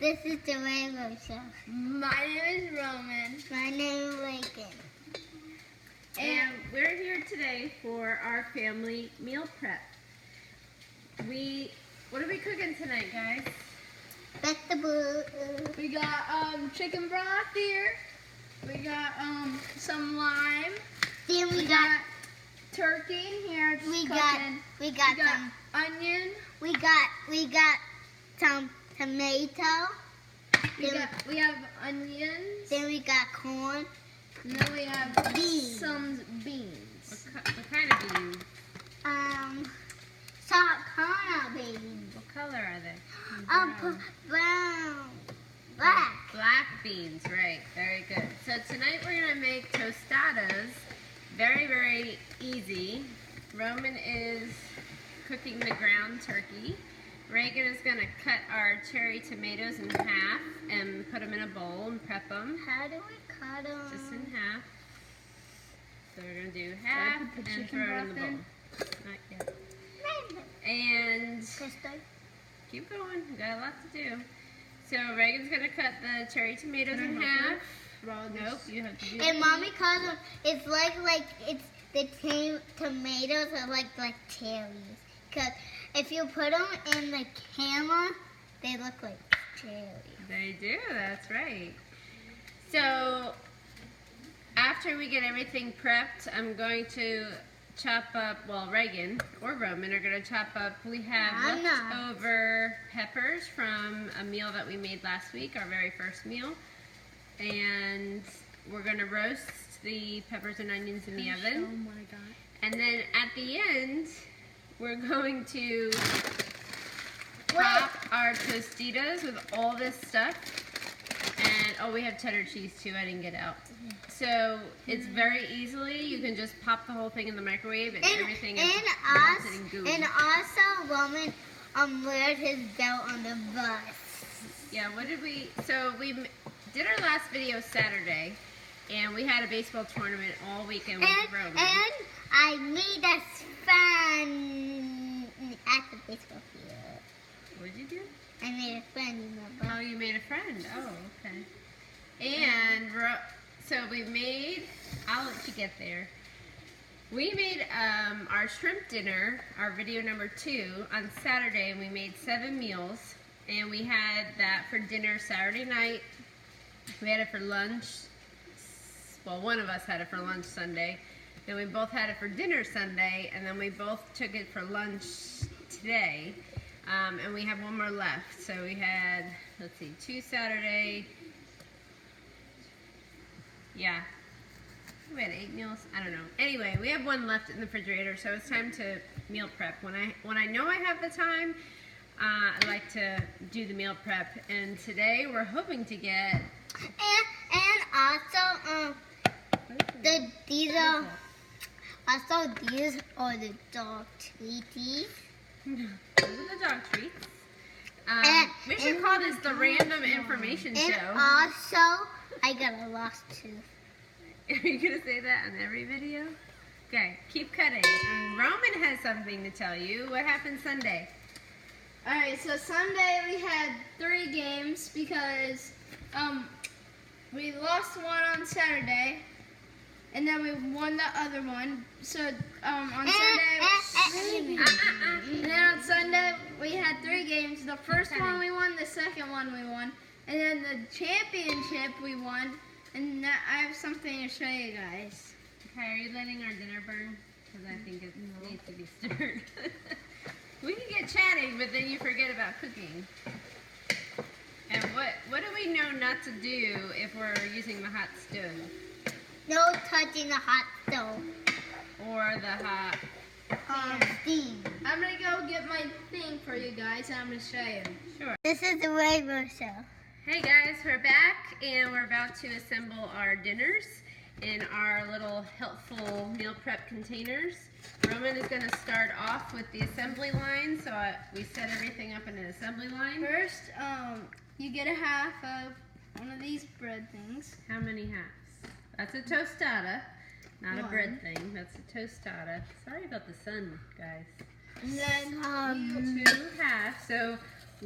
This is the RaeRo Show. My name is Roman. My name is Reagan. And we're here today for our family meal prep. What are we cooking tonight, guys? Vegetables. We got chicken broth here. We got some lime. Then we got turkey in here. we got some onion. we got some tomato. We have onions. Then we got corn. And then we have Beans. some beans. What kind of beans? Sarcana beans. What color are they? Brown. Black. Black beans, right. Very good. So tonight we're going to make tostadas. Very, very easy. Roman is cooking the ground turkey. Reagan is going to cut our cherry tomatoes in half and put them in a bowl and prep them. How do we cut them? Just in half. So we're going to do half and throw it in the bowl. Not yet. And keep going. We've got a lot to do. So Reagan's going to cut the cherry tomatoes in half. Nope, you have to do And Mommy calls them, it's like it's the tomatoes are like cherries. Because if you put them in the camera, they look like cherries. They do, that's right. So after we get everything prepped, I'm going to chop up, well, Reagan or Roman are going to chop up, we have leftover peppers from a meal that we made last week, our very first meal. And we're going to roast the peppers and onions in the oven. And then at the end, we're going to top our Tostadas with all this stuff. And, oh, we have cheddar cheese too, I didn't get out. So it's very easily, you can just pop the whole thing in the microwave and everything is melted and gooey. And also, Roman wears his belt on the bus. Yeah, so we did our last video Saturday, and we had a baseball tournament all weekend with Roman. And I made a friend at the baseball field. What did you do? I made a friend, remember? Oh, you made a friend. Oh, okay. And so we made, I'll let you get there. We made our shrimp dinner, our video number 2, on Saturday, and we made 7 meals. And we had that for dinner Saturday night. We had it for lunch. Well, one of us had it for lunch Sunday. Then we both had it for dinner Sunday. And then we both took it for lunch today. And we have one more left. So we had, let's see, 2 Saturday. Yeah. We had 8 meals. I don't know. Anyway, we have one left in the refrigerator. So it's time to meal prep. When I know I have the time, I like to do the meal prep, and today we're hoping to get. And also these are the dog treaties. Those are the dog treats. We should call this the random information show. And also, I got a lost tooth. Are you gonna say that on every video? Okay, keep cutting. And Roman has something to tell you. What happened Sunday? Alright, so Sunday we had 3 games because we lost one on Saturday and then we won the other one. So on Sunday and then on Sunday we had 3 games. The first one we won, the second one we won, and then the championship we won. And I have something to show you guys. Okay, are you letting our dinner burn? Because I think it needs to be stirred. We can get chatting, but then you forget about cooking. And what do we know not to do if we're using the hot stove? No touching the hot stove. Or the hot Steam. I'm going to go get my thing for you guys and I'm going to show you. Sure. This is the RaeRo Show. Hey guys, we're back and we're about to assemble our dinners in our little helpful meal prep containers. Roman is going to start off with the assembly line, so we set everything up in an assembly line. First, you get a half of one of these bread things. How many halves? That's a tostada, not a bread thing. That's a tostada. Sorry about the sun, guys. And then 2 halves. So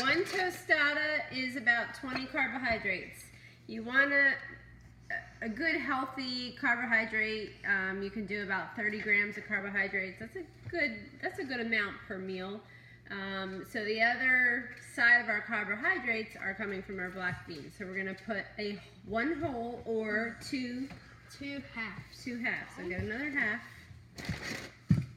One tostada is about 20 carbohydrates. You want a good healthy carbohydrate. You can do about 30 grams of carbohydrates. That's a good amount per meal. So the other side of our carbohydrates are coming from our black beans. So we're gonna put one whole or two halves. Two halves. So get another half.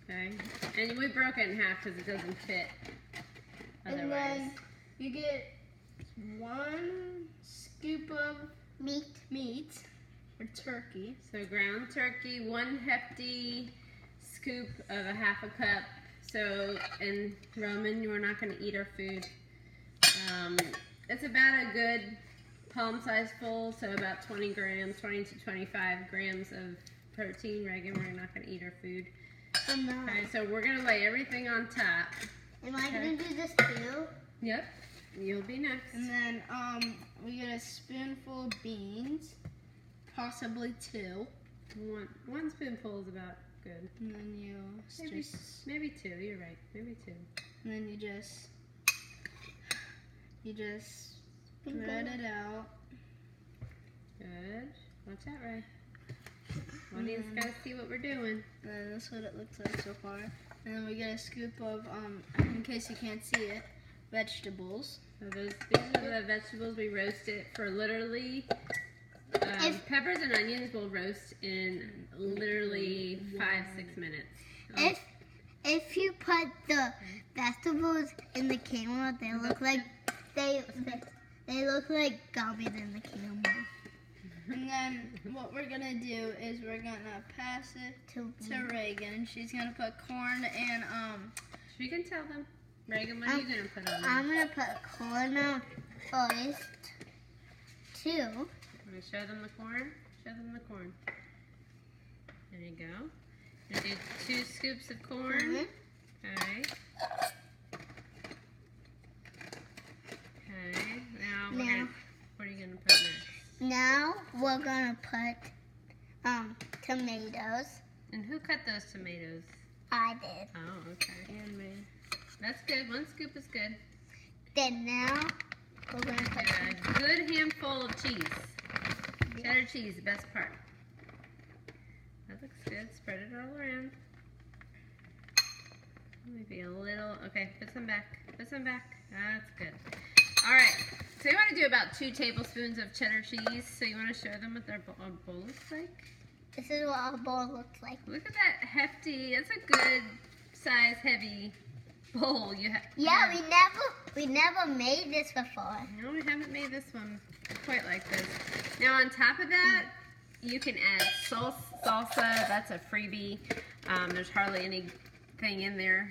Okay, and we broke it in half because it doesn't fit. Otherwise. And then you get 1 scoop of meat or turkey. So ground turkey, 1 hefty scoop of a half a cup. So, and Roman, you are not going to eat our food. It's about a good palm size full, so about 20 grams, 20 to 25 grams of protein. Reagan, we're not going to eat our food. I'm not. Okay, so we're going to lay everything on top. Am I going to do this too? Yep, you'll be next. And then we get a spoonful of beans, possibly 2. One spoonful is about good. And then Maybe 2, you're right, maybe 2. And then you just spread it out. Good. Watch out, Ray. Audience gotta see what we're doing. And that's what it looks like so far. And then we get a scoop of, in case you can't see it, vegetables. So these are the vegetables we roasted for literally. Peppers and onions will roast in literally 5-6 minutes. If you put the vegetables in the camera, they look like gummies in the camera. And then what we're gonna do is we're gonna pass it to Reagan. She's gonna put corn and She can tell them. Reagan, what are you gonna put on there? I'm gonna put corn on first. 2. I'm gonna show them the corn. Show them the corn. There you go. You're gonna do 2 scoops of corn. Okay. Okay. Now what are you gonna put next? Now we're gonna put tomatoes. And who cut those tomatoes? I did. Oh, okay. and me. That's good. 1 scoop is good. Then now we're gonna put A good handful of cheese. Cheddar cheese, the best part. That looks good. Spread it all around. Maybe a little. Okay, put some back. Put some back. That's good. All right. So you want to do about 2 tablespoons of cheddar cheese. So you want to show them what their bowl looks like? This is what our bowl looks like. Look at that hefty. That's a good size, heavy bowl. Yeah, we never made this before. No, we haven't made this one quite like this. Now on top of that, you can add salsa. That's a freebie. There's hardly anything in there.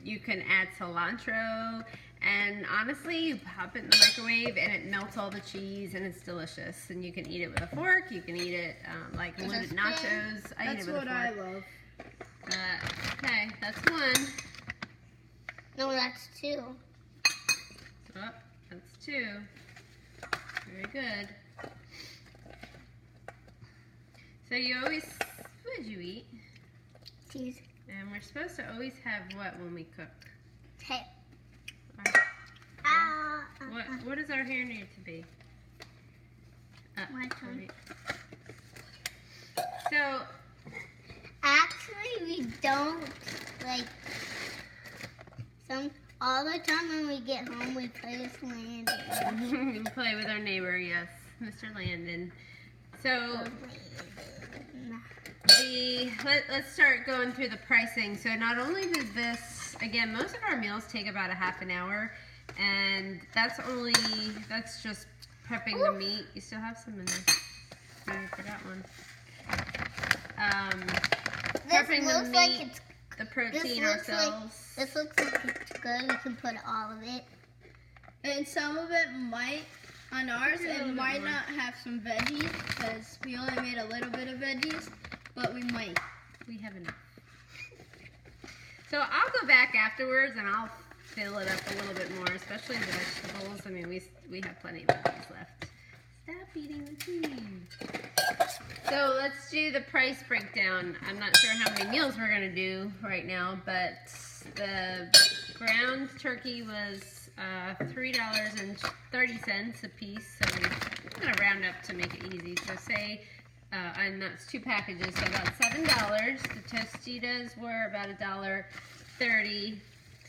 You can add cilantro. And honestly, you pop it in the microwave and it melts all the cheese and it's delicious. And you can eat it with a fork. You can eat it like loaded nachos. I eat it with a fork. That's what I love. Okay, that's 1. No, that's 2. Oh, that's 2. Very good. So you always, what did you eat? Cheese. And we're supposed to always have what when we cook? Hey. What does our hair need to be? My turn. So, actually, we don't all the time when we get home, we play with Landon. we play with our neighbor, yes, Mr. Landon. So, let's start going through the pricing. So not only did this, again, most of our meals take about a half an hour, and that's just prepping the meat. You still have some in there. I forgot one. Prepping the meat, the protein ourselves. This looks like it's good. We can put all of it. And some of it might, on ours, it might not have some veggies because we only made a little bit of veggies, but we might. We have enough. So I'll go back afterwards and I'll fill it up a little bit more, especially the vegetables. I mean, we have plenty of veggies left. Stop eating the cheese. So let's do the price breakdown. I'm not sure how many meals we're going to do right now, but the ground turkey was $3.30 a piece. So I'm gonna round up to make it easy. So say, and that's 2 packages, so about $7. The Tostadas were about $1.30.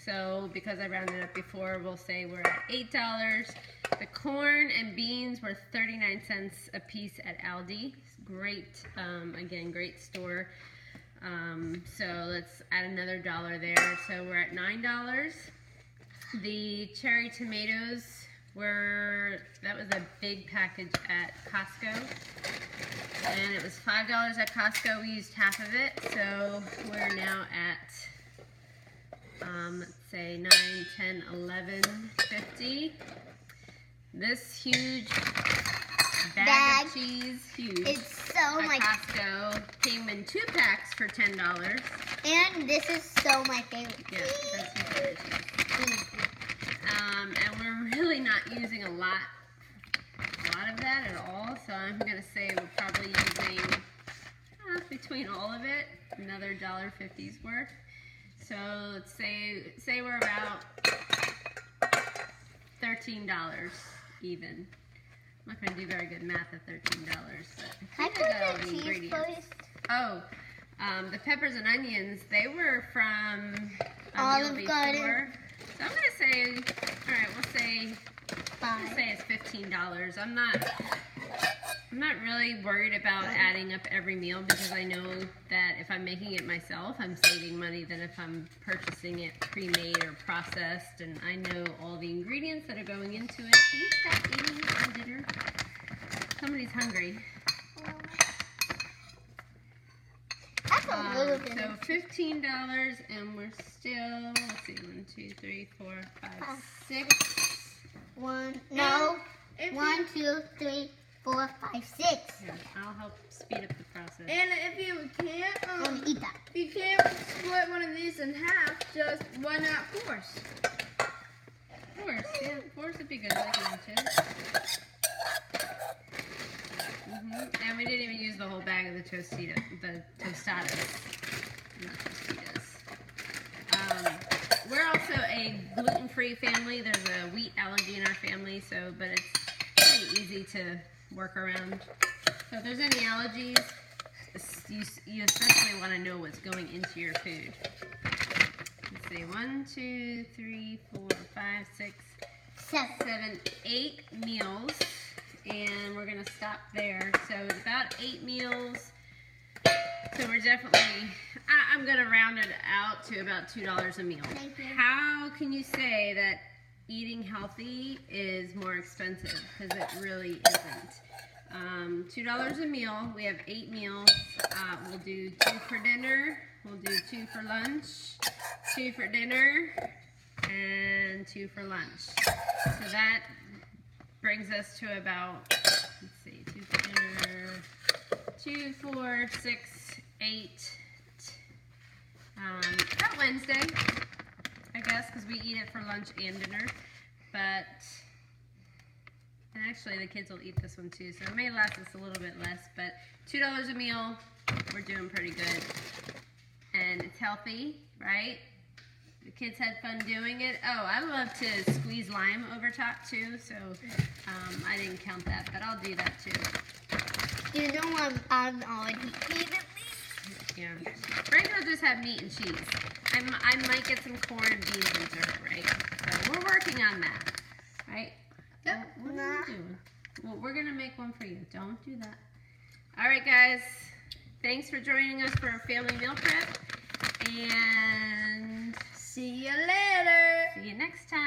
So because I rounded up before, we'll say we're at $8. The corn and beans were 39 cents a piece at Aldi. Great, again, great store. So let's add another $1 there. So we're at $9. The cherry tomatoes that was a big package at Costco. And it was $5 at Costco. We used half of it. So we're now at, let's say 9, 10, 11, 50. This huge bag of cheese, huge. It's so at much. Costco came in 2 packs for $10. And this is so my favorite. Yeah, that's my favorite cheese. And we're really not using a lot of that at all. So I'm gonna say we're probably using between all of it another $1.50's worth. So let's say we're about $13 even. I'm not going to do very good math at $13, but I think I got all the ingredients. First. Oh, the peppers and onions, they were from Olive Garden. So I'm going to say, all right, we'll say it's $15. I'm not really worried about adding up every meal because I know that if I'm making it myself, I'm saving money than if I'm purchasing it pre-made or processed, and I know all the ingredients that are going into it. Can you stop eating for dinner? Somebody's hungry. That's a little bit. So $15, and we're still, let's see, 1, 2, 3, 4, 5, 6. 1, 2, 3, 4, 5, 6. Here, I'll help speed up the process. And if you can't, Eat that. if you can't split one of these in half, just why not force? Yeah, force would be good. Like And we didn't even use the whole bag of the Tostadas. Not Tostadas. We're also a gluten-free family. There's a wheat allergy in our family, but it's pretty easy to work around. So if there's any allergies, you especially want to know what's going into your food. Let's see, 1, 2, 3, 4, 5, 6, 7, 8 meals, and we're gonna stop there. So it's about 8 meals. So we're definitely, I'm gonna round it out to about $2 a meal. Thank you. How can you say that eating healthy is more expensive? Because it really isn't. $2 a meal. We have 8 meals. We'll do 2 for dinner. We'll do 2 for lunch, 2 for dinner, and 2 for lunch. So that brings us to about, let's see, 2 for dinner, 2, 4, 6, 8. About Wednesday, I guess, because we eat it for lunch and dinner. And actually the kids will eat this one too, so it may last us a little bit less, but $2 a meal, we're doing pretty good. And it's healthy, right? The kids had fun doing it. Oh, I love to squeeze lime over top too, so I didn't count that, but I'll do that too. You know I'm already eating meat. Yeah. Frank will just have meat and cheese. I might get some corn and beans into her, right? So we're working on that, right? Yep. What are you doing? Well, we're going to make one for you. Don't do that. All right, guys. Thanks for joining us for our family meal prep. And See you later. see you next time.